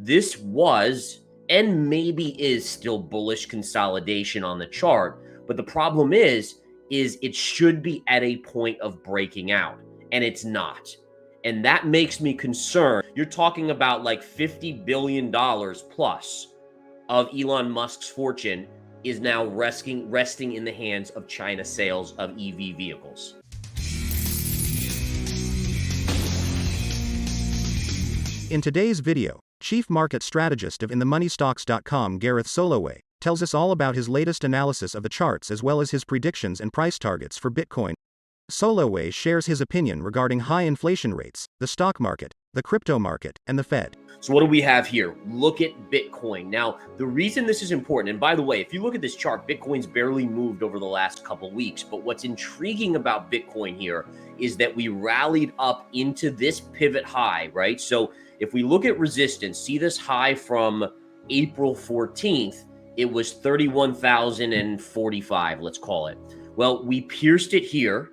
this was and maybe is still bullish consolidation on the chart. But the problem is it should be at a point of breaking out, and it's not. And that makes me concerned. You're talking about like $50 billion plus of Elon Musk's fortune is now resting in the hands of China sales of EV vehicles. In today's video, Chief Market Strategist of InTheMoneyStocks.com Gareth Soloway tells us all about his latest analysis of the charts as well as his predictions and price targets for Bitcoin. Soloway shares his opinion regarding high inflation rates, the stock market, the crypto market, and the Fed. So what do we have here? Look at Bitcoin. Now, the reason this is important, and by the way, if you look at this chart, Bitcoin's barely moved over the last couple weeks. But what's intriguing about Bitcoin here is that we rallied up into this pivot high, right? So if we look at resistance, see this high from April 14th, it was 31,045, let's call it. Well, we pierced it here.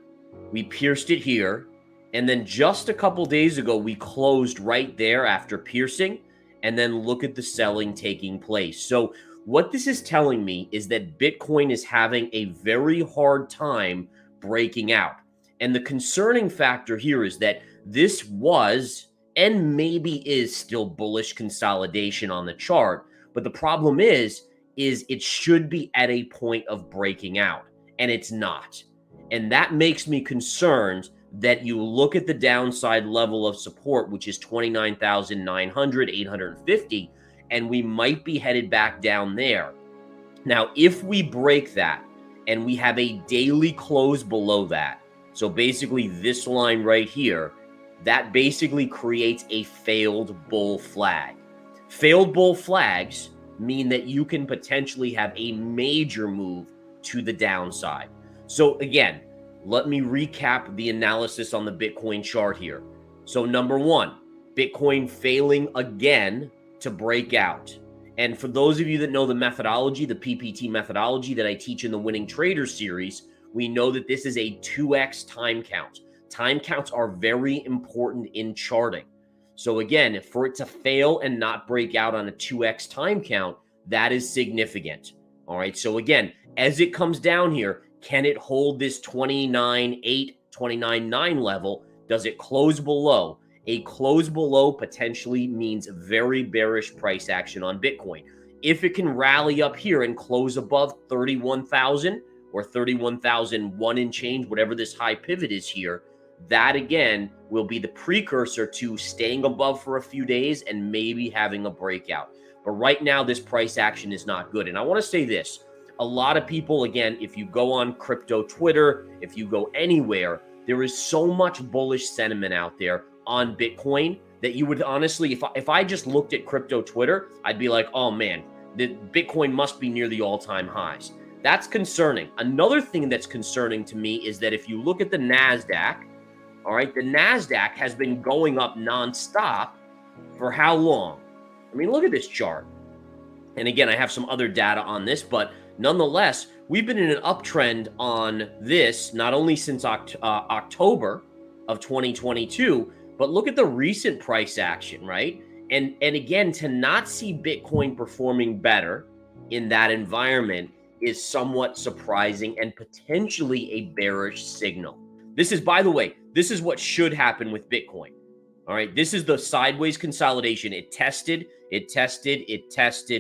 And then just a couple days ago, we closed right there after piercing. And then look at the selling taking place. So what this is telling me is that Bitcoin is having a very hard time breaking out. And the concerning factor here is that this was and maybe is still bullish consolidation on the chart. But the problem is it should be at a point of breaking out, and it's not. And that makes me concerned that you look at the downside level of support, which is 29,900, 850, and we might be headed back down there. Now, if we break that and we have a daily close below that, so basically this line right here, that basically creates a failed bull flag. Failed bull flags mean that you can potentially have a major move to the downside. So again, let me recap the analysis on the Bitcoin chart here. So number one, Bitcoin failing again to break out. And for those of you that know the methodology, the PPT methodology that I teach in the Winning Trader series, we know that this is a 2x time count. Time counts are very important in charting. So again, for it to fail and not break out on a 2x time count, that is significant. All right. So again, as it comes down here, can it hold this 29.8, 29.9 level? Does it close below? A close below potentially means very bearish price action on Bitcoin. If it can rally up here and close above 31,000 or 31,001 and change, whatever this high pivot is here, that again will be the precursor to staying above for a few days and maybe having a breakout. But right now, this price action is not good. And I want to say this. A lot of people, again, if you go on crypto Twitter, if you go anywhere, there is so much bullish sentiment out there on Bitcoin that you would honestly, if I just looked at crypto Twitter, I'd be like, oh man, the Bitcoin must be near the all-time highs. That's concerning. Another thing that's concerning to me is that if you look at the Nasdaq, all right, the Nasdaq has been going up nonstop for how long? I mean, look at this chart. And again, I have some other data on this, but nonetheless, we've been in an uptrend on this, not only since October of 2022, but look at the recent price action, right? And again, to not see Bitcoin performing better in that environment is somewhat surprising and potentially a bearish signal. This is, by the way, this is what should happen with Bitcoin. All right, this is the sideways consolidation. It tested,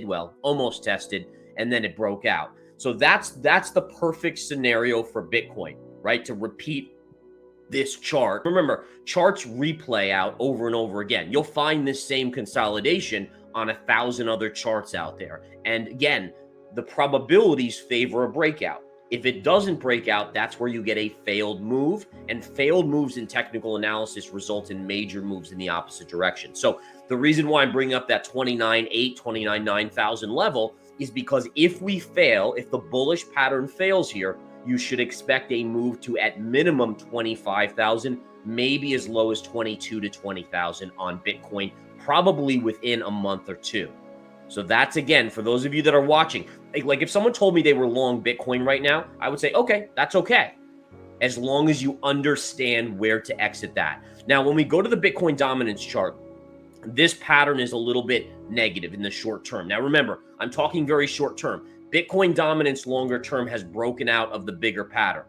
well, almost tested, and then it broke out. So that's the perfect scenario for Bitcoin, right? To repeat this chart. Remember, charts replay out over and over again. You'll find this same consolidation on 1,000 other charts out there. And again, the probabilities favor a breakout. If it doesn't break out, that's where you get a failed move, and failed moves in technical analysis result in major moves in the opposite direction. So the reason why I'm bringing up that 29.8, 29.9 level is because if we fail, if the bullish pattern fails here, you should expect a move to at minimum 25,000, maybe as low as 22 to 20,000 on Bitcoin, probably within a month or two. So that's, again, for those of you that are watching, like if someone told me they were long Bitcoin right now, I would say, okay, that's okay, as long as you understand where to exit that. Now, when we go to the Bitcoin dominance chart, this pattern is a little bit negative in the short term. Now, remember, I'm talking very short term. Bitcoin dominance longer term has broken out of the bigger pattern.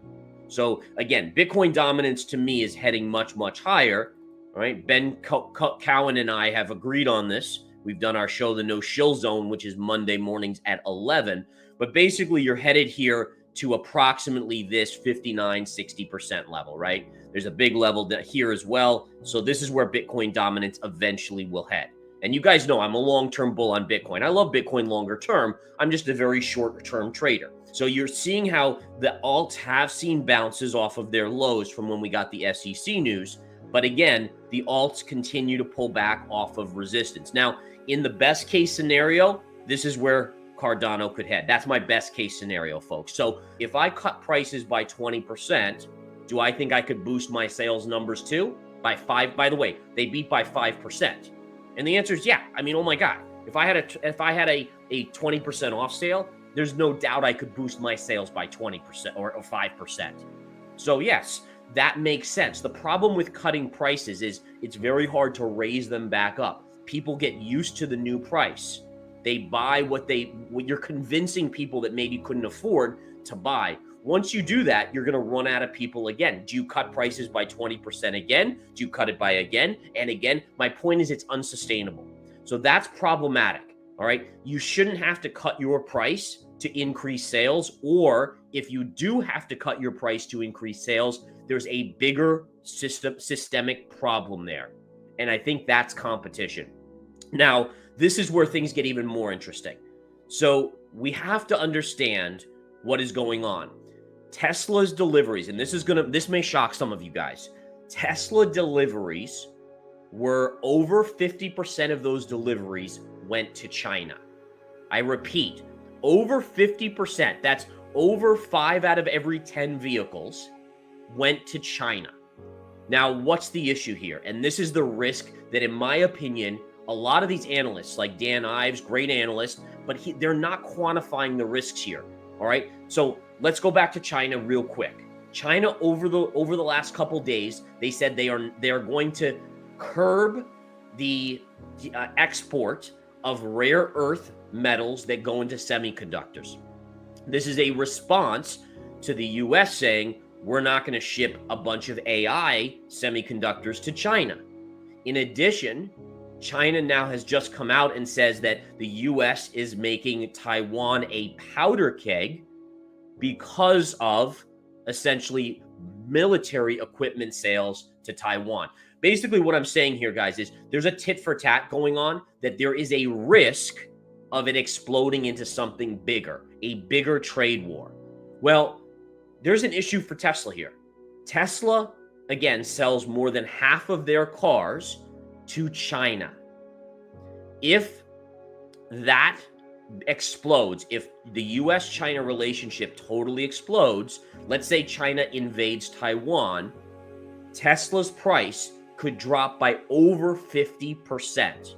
So again, Bitcoin dominance to me is heading much, much higher. All right. Ben Cowan and I have agreed on this. We've done our show, The No Shill Zone, which is Monday mornings at 11. But basically, you're headed here to approximately this 59-60% level, right? There's a big level here as well. So this is where Bitcoin dominance eventually will head. And you guys know I'm a long-term bull on Bitcoin. I love Bitcoin longer term. I'm just a very short-term trader. So you're seeing how the alts have seen bounces off of their lows from when we got the SEC news. But again, the alts continue to pull back off of resistance. Now, in the best case scenario, this is where Cardano could head. That's my best case scenario, folks. So if I cut prices by 20%, do I think I could boost my sales numbers too? By 5%. By the way, they beat by 5%. And the answer is yeah. I mean, oh my God. If I had a 20% off sale, there's no doubt I could boost my sales by 20% or 5%. So yes, that makes sense. The problem with cutting prices is it's very hard to raise them back up. People get used to the new price. They buy what you're convincing people that maybe couldn't afford to buy. Once you do that, you're going to run out of people again. Do you cut prices by 20% again? Do you cut it by again and again? My point is it's unsustainable. So that's problematic. All right. You shouldn't have to cut your price to increase sales, or if you do have to cut your price to increase sales, there's a bigger systemic problem there. And I think that's competition. Now, this is where things get even more interesting. So we have to understand what is going on. Tesla's deliveries, and this may shock some of you guys. Tesla deliveries were over 50% of those deliveries went to China. I repeat, over 50%, that's over 5 out of every 10 vehicles went to China. Now, what's the issue here? And this is the risk that, in my opinion, a lot of these analysts, like Dan Ives, great analyst, but they're not quantifying the risks here. All right. So let's go back to China real quick. China over the last couple days, they said they are going to curb the export of rare earth metals that go into semiconductors. This is a response to the US saying we're not going to ship a bunch of AI semiconductors to China. In addition, China now has just come out and says that the US is making Taiwan a powder keg because of essentially military equipment sales to Taiwan. Basically, what I'm saying here, guys, is there's a tit for tat going on, that there is a risk of it exploding into something bigger, a bigger trade war. Well, there's an issue for Tesla here. Tesla, again, sells more than half of their cars to China. If that explodes, if the US-China relationship totally explodes, let's say China invades Taiwan, Tesla's price could drop by over 50%.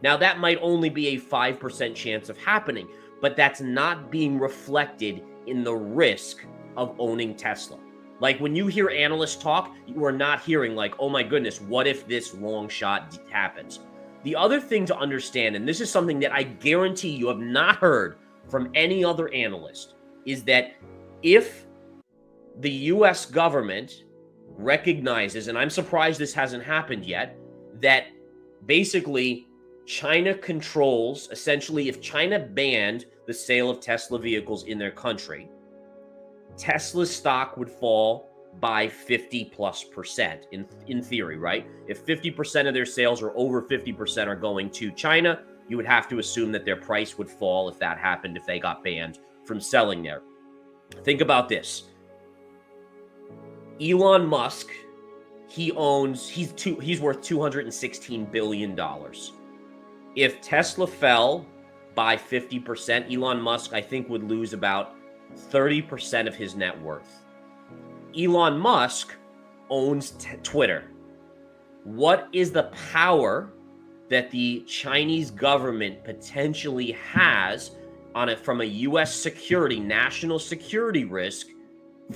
Now, that might only be a 5% chance of happening, but that's not being reflected in the risk of owning Tesla. Like when you hear analysts talk, you are not hearing like, oh my goodness, what if this long shot happens? The other thing to understand, and this is something that I guarantee you have not heard from any other analyst, is that if the US government recognizes, and I'm surprised this hasn't happened yet, that basically China controls, essentially, if China banned the sale of Tesla vehicles in their country, Tesla's stock would fall by 50+% in theory, right? If 50% of their sales or over 50% are going to China, you would have to assume that their price would fall if that happened, if they got banned from selling there. Think about this. Elon Musk, he's worth $216 billion. If Tesla fell by 50%, Elon Musk, I think, would lose about 30% of his net worth. Elon Musk owns Twitter. What is the power that the Chinese government potentially has on it from a US security, national security risk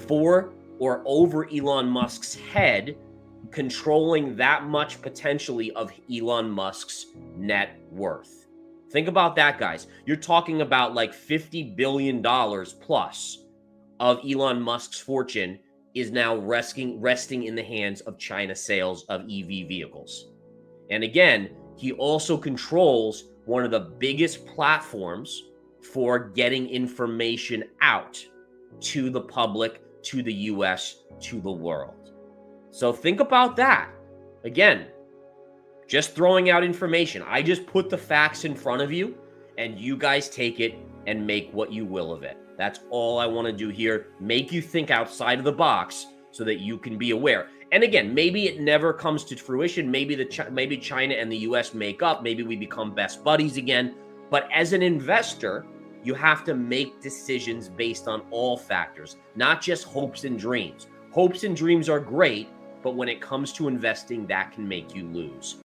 for or over Elon Musk's head controlling that much potentially of Elon Musk's net worth. Think about that, guys. You're talking about like $50 billion plus of Elon Musk's fortune is now resting in the hands of China sales of EV vehicles. And again, he also controls one of the biggest platforms for getting information out to the public, to the US, to the world. So think about that. Again, just throwing out information. I just put the facts in front of you, and you guys take it and make what you will of it. That's all I want to do here. Make you think outside of the box so that you can be aware. And again, maybe it never comes to fruition. Maybe China and the US make up. Maybe we become best buddies again. But as an investor, you have to make decisions based on all factors, not just hopes and dreams. Hopes and dreams are great, but when it comes to investing, that can make you lose.